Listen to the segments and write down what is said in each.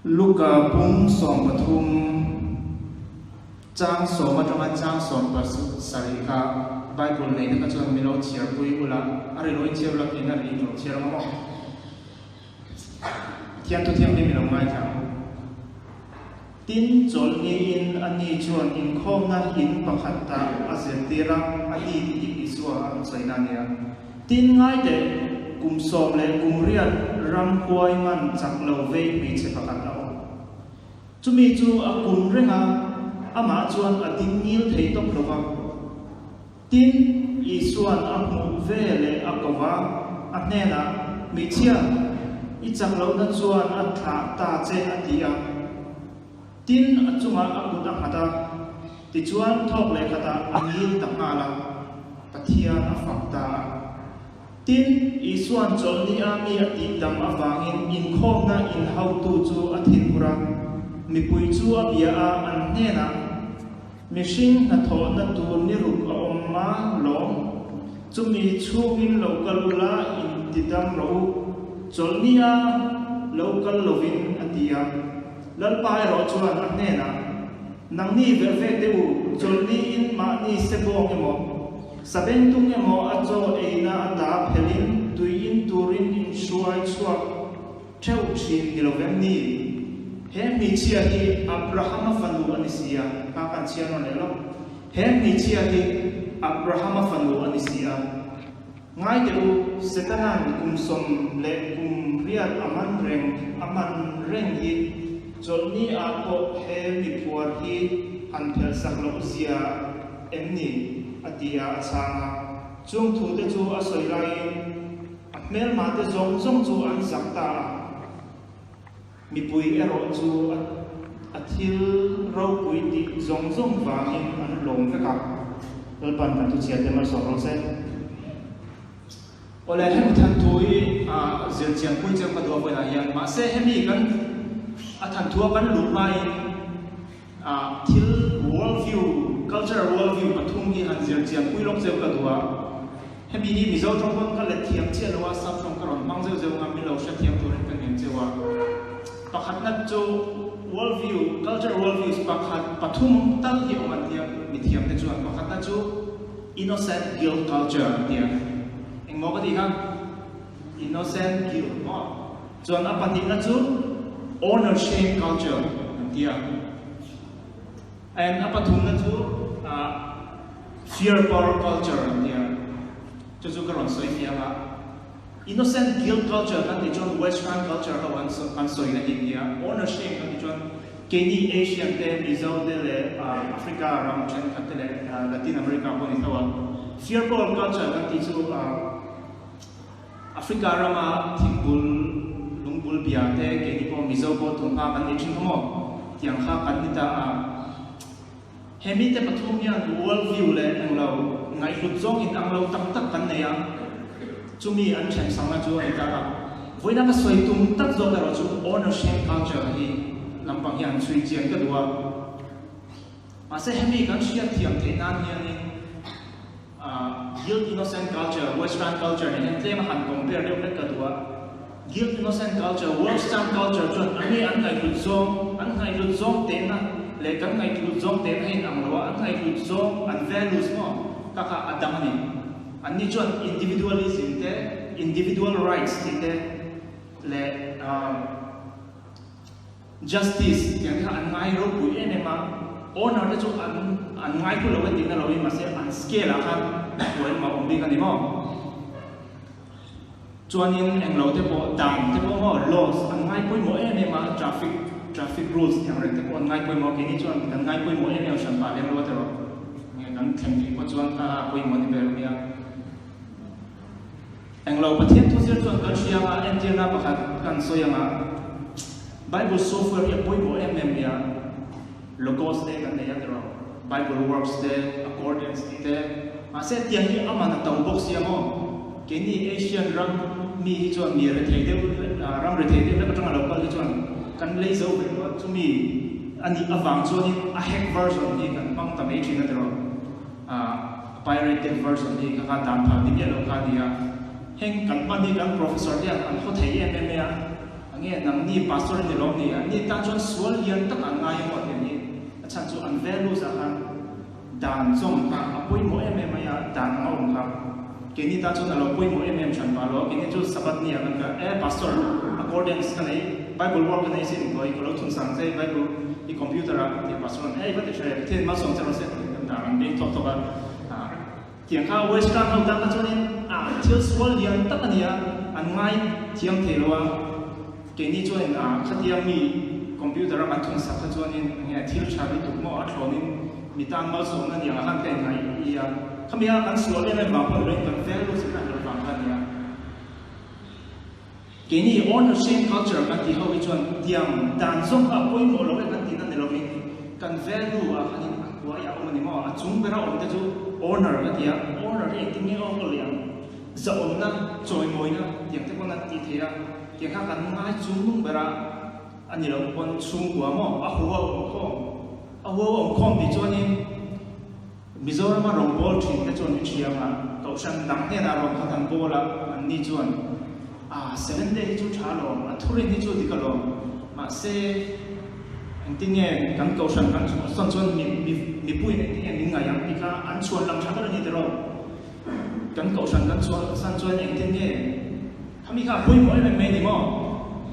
Luka pung som pathum chang som atanga chang som pasu sarika Bible nei na chuan milo chiar pui ula ari loi chiar la kin ari lo chiar mo thiam tu thiam ni milo ngai thang tin chol ni in ani chuan in khom na in pakhat ta azentira ani ti iswa an saina nia tin ngai de kum som le kum rian ram koi man chak lo ve mi che pakhat la chumi chu a kum renga ama chuan a ding nil thei tok lova tin isuan a mu ve le a kova a nena mi chia I chak lo na chuan a tha ta che a tia tin a chunga a kut a khata ti chuan thok le khata a nil ta ngala pathian a fakta tin isuan chol ni a mi a ti dam a wangin in khom na in how tu chu a thin pura mi pui chu a bia a an nena mishing na tho na tu ni ru a omma lo chumi chungin local la in tidam ro chol ni a local lovin atia lalpai ro chuan a nena nang ni ve ve te u chol ni in ma ni sebong emo saben tung emo a cho eina a da phelin tuin turin in shuai chuak theu thin ni lovem ni he mi chia hi Abraham fanu anisia ka kan chia no le lo he mi chia hi Abraham fanu anisia ngai te u setanan kum som le kum riat aman reng hi chol ni a ko he mi puar hi han phel sak lo zia emni atia changa chung thu te chu a soi lai mel ma te zong chu an zakta mi pui ero chu a thil ro pui ti zong wangin an lom ve ka lal pan tu chia te mar so ro se ole hem than thui a zel chiang pui chang ma do voi la yan ma se hemi kan a than thua kan lu mai a thil world view cultural world view pathum hi han zel chiang pui lok zeu ka duwa hemi ni mi zo trong kon ka le thiam che lo wa sap trong karon mang zeu ngam mi lo sha thiam tu ren kan nen chewa pakhat na chu world view cultural world views pakhat pathum tal hi oman thiam mi thiam te chuan pakhat na chu innocent guilt culture tia eng mo ka di ha innocent guilt mo chuan a pati na chu honor shame culture tia and a pathum na chu fear power culture tia chu karon soi fiama innocent guilt culture kan ni chon western culture ha wan so kan soi na India honor shame kan ni chon Kenya Asian te Mizo de le Africa ram chen khat le Latin America ko ni thawa fear power culture kan ti chu Africa rama thingul lungbul bia te Kenya ko Mizo ko thungpa kan ni chin mo tiang kha kan ni ta hemi te pathum yan world view le anglo ngai lut zong in anglo tak tak kan ne ya chumi an chen sanga chu ai ta voina ka soi tum tak zo ka ro chu honor shame culture hi lampang yan chui chiang ka duwa ma se hemi kan shia thiam the nan hian ni guilt innocent culture western culture ne hen tlem han compare le ka duwa guilt innocent culture western culture chon ani an ngai lut zong te na le kan ngai lut zong te na hin amwa an ngai lut zong an values mo ka ka adang ni ani chuan individualism te individual rights te le justice yang an ngai ro pu ene ma honor te chu an ngai pu lo wen ding na lo ma se an scale a khan wen ma om bi kan ni mo chuan in eng lo te po dam te po mo laws an ngai pu mo ene ma traffic rules yang re te po ngai pu mo ke ni chuan kan ngai pu mo ene o shan pa le lo te ro kan theng ti po chuan ka pu mo ni be ro ya englo pathian tu zir chuan kan shia ma entina pakhat kan soyanga Bible software ya poi mo ya logos te kan ne ya tro Bible works te accordance te ma se tiang hi ama na tau box ya mo ke ni Asian ram mi hi chuan mi re thei de ram re thei de la patanga local hi chuan kan lei zo be mo chumi ani awang chuan a hack version ni kan pang ta me thina tro pirated version ni ka dan pha ni ya lo ka dia heng kan pani kan professor dia an ho thei em ya an nghe nang ni pastor ni lo ni ani ta chon sual lian tak an ngai mo te ni achan chu an value za han dan zong ka apoi mo ya dan ngom ka ke ni ta chon alo poi mo chan ba lo ke ni chu sabat ni an ka pastor accordance ka nei bible work nei sin ko lo thun sang sei bible i computer a ti pastor ba te chere te ma song chero se da an be to ba tiang ka western ho da ka chon ni thil sual lian tak ania an ngai thiam the lo ke ni chuan khatia mi computer a thun sak kha chuan in nge thil thabi tu mo a thlonin mi tan ma so na ni a han te ngai ia khamia kan sual em ma pon ren kan fel lu sin na bang kan ia ke ni honor shame culture kan ti ho wi chuan tiang dan song a poi mo lo kan ti na ne lo ni kan value a hanin wa ya o ni mo a chung bera om te chu honor ka tia honor ri ti nge o ko liang za om na choi moi na tiang te ko na ti thea ke kha kan ngai chung nung bera ani lo pon chung kwa mo a huwa om khom bi chuan in Mizoram rong bol thin te chuan ni thia ma to san dang he na rong kha kan bola an ni chuan 7 day chu tha lo a thuri ni chu di ka lo ma se anh tin nghe kan ko san kan son chuan mi pui ne tin ni ngai yang pi ka an chuan lam tha ka ni te ro kan ko san kan chuan san chuan anh tin nghe khami kha pui mo me ni mo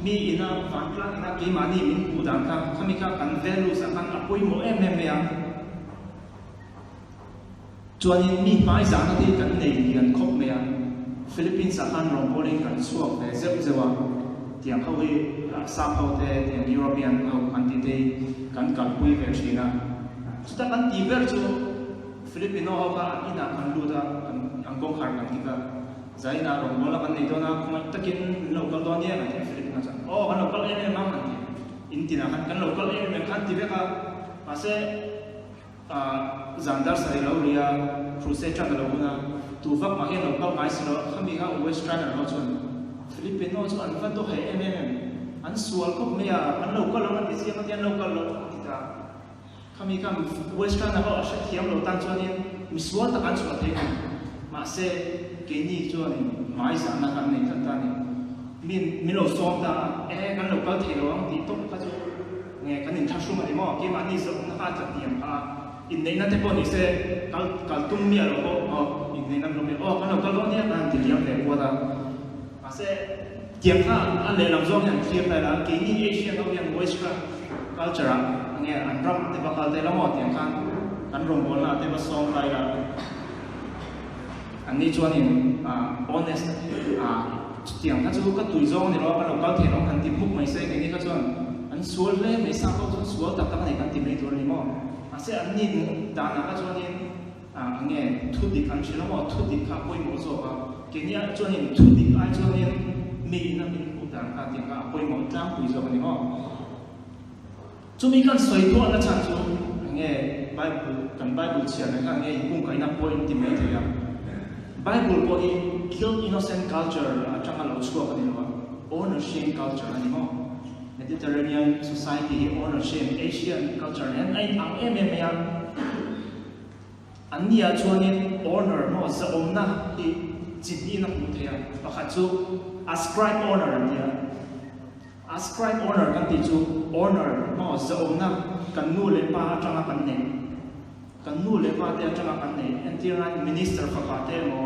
mi ina van plan ina ke ma ni min pu dan ka khami kha kan value sa kan apoi mo me ya chuan in mi mai za na ti kan nei kan khop me ya Philippines sa kan rong boling kan suak ve zewa tiang hawi sa phau te tiang European au anti te kan pui ve china chuta kan ti ber chu Filipino ho ka ina kan lu da kan angkong har kan ki ka zaina rong bola kan nei do na kuma takin local don ye kan Filipino sa kan local ye ma man intina kan local ye me kan ti ve ka ase zandar sai lo ria crusade cha lo na tu vak ma he local mai silo khami ga western lo chun Filipino chu an van to he an sual ko me ya an local lo an isi an local lo kita khami kam western ho a sha thiam lo tan chuan in mi sual ta kan sual the ma se ke ni chuan mai sa na kan nei tan tan min lo som ta kan local the lo ang ti to ka chu nge kan in thashu ma mo ke ma ni so na ha cha tiam ha in nei na te po ni se kal tum mi lo ko in nei na lo me kan local lo ni an ti liam le ko da ase tiang kha an le lam zong yan thiam la ke ni Asian of yan western culture nge an ram te ba kal te la mo tiang kha kan rong bol na te ba song lai la an ni chuan in honest tiang kha chu ka tui zong ni lo ka local the lo kan ti muk mai se ke ni kha chuan an sual le mai sa ko chu sual tak tak nei kan ti mai tur ni mo ase an ni da na ka chuan in nge thu di kan chilo mo thu di kha poi mo zo ka ke ni a chuan in thu di ai chuan in mi na min ku dan ka tiang ka poi mo tlang pui zo ni mo chu mi kan soi to na chan chu nge Bible chia na ka nge kung kai na point ti mai thia Bible ko i kill innocent culture atanga lo chua ka ni lo honor shame culture ani mo Mediterranean society honor shame Asian culture and ai ang ya ania chuan in honor mo sa omna hi chini na mu thia pakhat chu ascribe honor nia ascribe honor kan ti chu honor mo sa omna kan nu le pa atanga kan ne kan nu le pa te atanga kan ne antiran minister fa pa te mo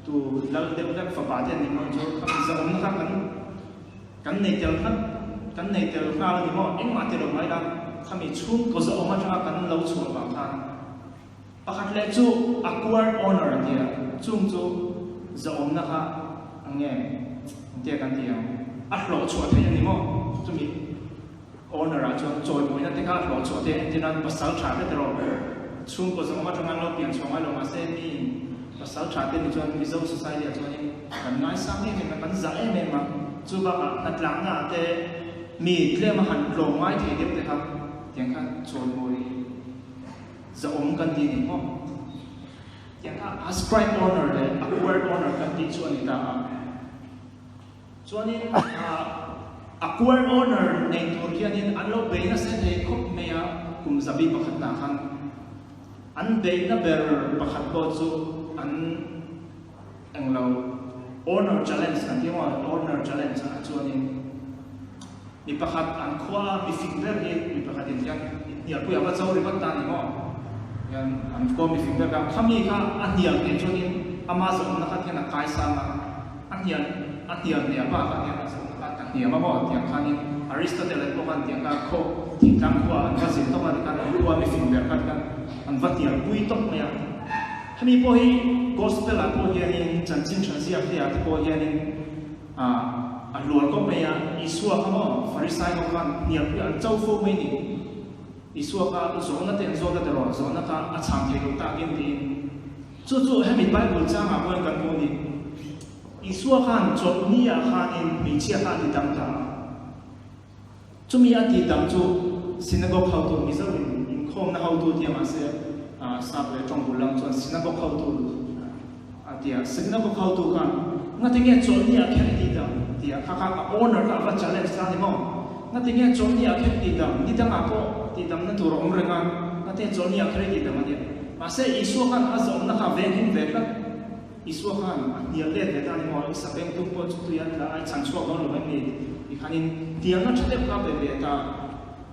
tu lal de fa pa te ni mo chu kan sa omna kan ne tel kha ni mo eng ma te lo mai da khami chung ko sa oma atanga kan lo chu ba khan pakhat le chu acquired honor nia chung chu za omna kha ange te kan ti a hlo chu the ni mo chu mi honor a chu choi moi na te kha hlo chu te tinan pasal tha te ro chung ko za oma atanga lo pian chonga lo ma se mi pasal tha te ni chuan mizo society a chuan kan ngai sam ni kan za em ma chu ba atlang na te mi tle ma han lo ngai the de te kha tiang kha choi moi za om kan ti ni mo tiang kha ascribe honor le acquired honor kan ti chuan ni ta chuan ni acquired honor nei tur kian in an lo be na se the khop me ya kum zabi pakhat na khan an be na ber pakhat ko chu an englo honor challenge kan ti mo honor challenge a chuan in มีประคัดอันขวามีฟิงเกอร์มีประคัดอย่างเนี่ยผู้ใหญ่ก็เจ้าเรียกว่าตานี่มั้งอย่างอันขวามีฟิงเกอร์กับถ้ามีค่ะอันเดียวเนี่ยช่วงนี้อามาส่งนะครับที่นักกายสามอันเดียวเนี่ยว่ากันเนี่ยส่งนะครับต่างเนี่ยมาบอกอย่างคันนี้อริสโตเติลบอกกันอย่างการโคที่ตั้งขวาอันว่าสิ่งต้องมาในการขวามีฟิงเกอร์กันอันว่าเดียวปุยต้องเนี่ยถ้ามีพวกที่ gospel อ่ะพวกที่นี่จันทร์ชั้นเสียที่พวกที่นี่อันหลวงก็ไม่ยังอิสวาเขาบอกฟาริสัยก็กันเนี่ยเพื่อนเจ้าฟูไม่นี่อิสวาก็สอนนั่นเองสอนนั่นตลอดสอนนั่นก็อาจารย์เทลูกตาเก่งดีจู่ๆให้มีไบเบิลจ้างมาเพื่อนกันพวกนี้อิสวาขันจบนี่อ่ะขันอินมีเชี่ยขันที่ตั้งตาจู่มีอันที่ตั้งจู่สินก็เข้าตัวมิสลิมอินคอมนะเข้าตัวที่มาเสียทราบเลยจงบุลังจนสินก็เข้าตัวอันที่สินก็เข้าตัวกันงั้นที่เงี้ยจบนี่อ่ะแค่ที่ตั้งที่ข้าก็ owner ก็ว่าจะเล่นสร้างที่มั้งงั้นที่เงี้ยจบนี่อ่ะแค่ที่ตั้งนี่ตั้งอ่ะก็ที่ตั้งนั่นตัวองค์เรื่องงั้นที่จบนี่อ่ะแค่ที่ตั้งมันเนี่ยมาเสียอิสวาขันอาศัยนักเวงหินเวกันอิสวาขันเนี่ยเล่นเวทานี่มั้งอิสระเวงตุ้งปอจุดตัวยันละไอ้ชั้นชัวก็รู้ไม่มีอีกขันนี้เดียวนั่นจะเล่นกับเวทา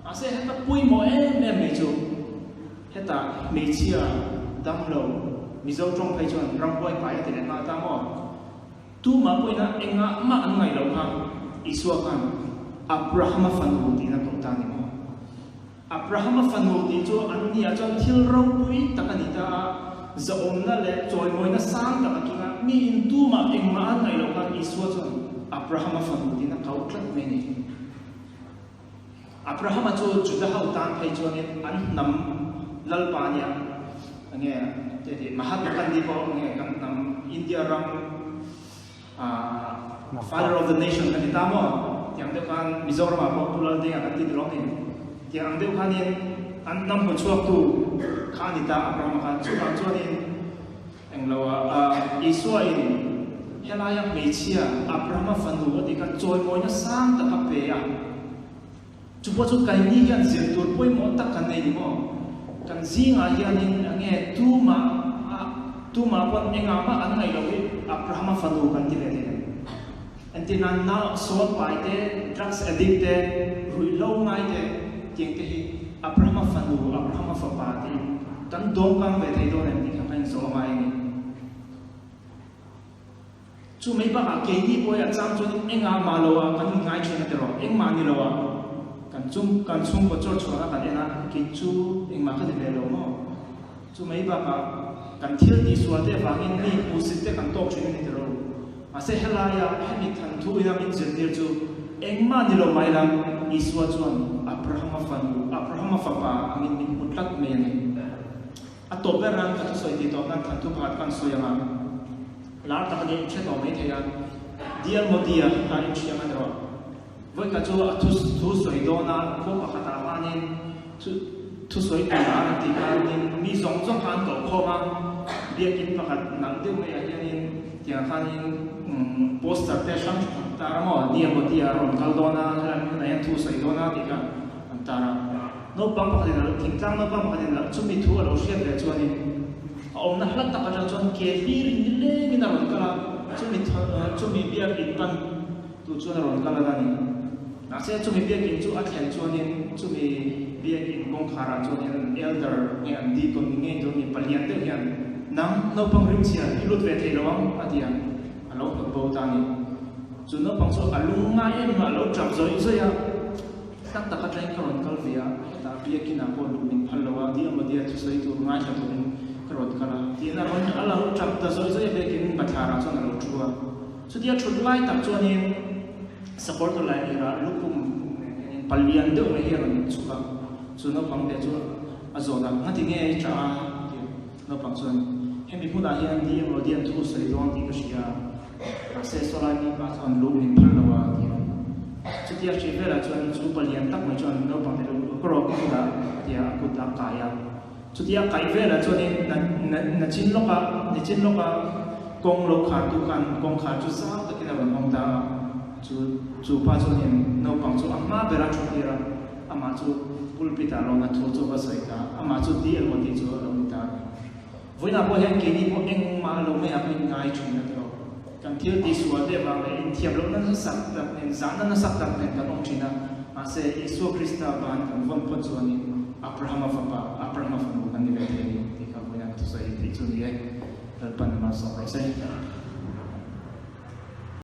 มาเสียให้ตาปุยโมเนี่ยไม่จูให้ตาไม่เชื่อดำโลมิโซจงไปจนรำป่วยไปแต่เนี่ยมาตามอ่ะtu ma poi na enga ma an ngai lo kha iswa kan abraham fanu ti na tong ta ni mo abraham fanu ti cho an ni a chon thil ro pui takani ta za om na le choi moi na sang ta ki na mi in tu ma eng ma an ngai lo kha iswa chon abraham fanu ti na kau tlat me ni abraham cho juda hau tan phai cho ni an nam lal pa nya nge te mahatma gandhi ko nge kan nam india ram father of the nation kan kita mo yang dia kan Mizoram apa pulau dia kan tidak rolling yang dia kan yang anam mencuak tu kan kita Abraham kan cuak ni yang lawa Iswa ini hela yang Mesia Abraham fandu dia kan joy monya sang tak apa ya cuba kai ni kan zentur poi mo tak kan ni mo kan zing aja ni ange tu ma pon engama an ngai lo Abraham fandu kan ti le anti nan na so pai te drugs addict te rui lo ngai te tieng te hi Abraham fandu Abraham fa pa ti kan dong kang ve thei do ne ni kan so mai ni chu mai ba ke ni po ya chang chu enga ma lo wa kan ngai chu na te ro eng ma ni lo wa kan chung ko chol chona kan ena ki chu eng ma ka de le lo mo chu mai ba kan thil ti sual te wangin ni pusit te kan tok chin ni te ro ase helaya hemi than thu ina min zendir chu engma ni lo mai lam iswa chuan Abraham fa pa amin min mutlak me ni atober ran ka soi ti to nan than thu phat kan soyanga lar ta ni che to me theya dial modia ka in chia man ro voi ka chu thu soi do na ko pa khata manin thu soi ta na ti ka nin mi zong zong han to kho ma bia kin pa khat nang de me ya nin tia khanin poster te sham taramo dia motia ron kaldona na yan thu sai dona tika antara no pam pa din thing tang no pam pa din la chumi thu lo shia le chuani om na hlat ta ka chuan ke hir ni le ni na ron kala chumi bia in pan tu chuan ron kala dani na se chumi bia kin chu a thlen chuani chumi bia kin kong khara chuani elder nge an di kon nge do ni palian te hian nang no pam rim chia ilut ve thei lawang atia alo bo ta ni chu no pang so alung ma em ma lo trap zoi ya tak tak atlain karon kal via ta bia kin a ko lu min phalawa di amadia chu sai tu ngai ta tu karon kala ti na ron ala lo trap ta zoi be kin bathara chon lo chuwa chu dia thut lai tak chuan in support to lai ra lukum palian de me hian chuka chu no pang de chu azoda ngati nge cha no pang chuan hemi puna hian di amadia thu sai don ti ka sia se solai ni ba chon lu min phalawa ti chu dia che vela chuan chu palian tak mai chuan no pang de ko ro ko da dia ku ta kaya chu dia kai vela chuan na chin loka kong lo kha tu kan kong kha chu sa ta kina ban hong da chu pa chuan no pang chu amma bera chu tira ama chu pulpita lo na thu chu ba sai ta ama chu di el mo ti chu lo ta voina po hen ke ni po eng ma lo me a bin ngai chu na to kan thil ti suwa de ba le in thiam lo na sak tak nen zan na sak tak nen kan ong china ase Isu Krista ban kan von pon chuani Abraham fa nu kan ni ve the ni ti ka boya tu sai ti chu ni ai dal pan ma so ro se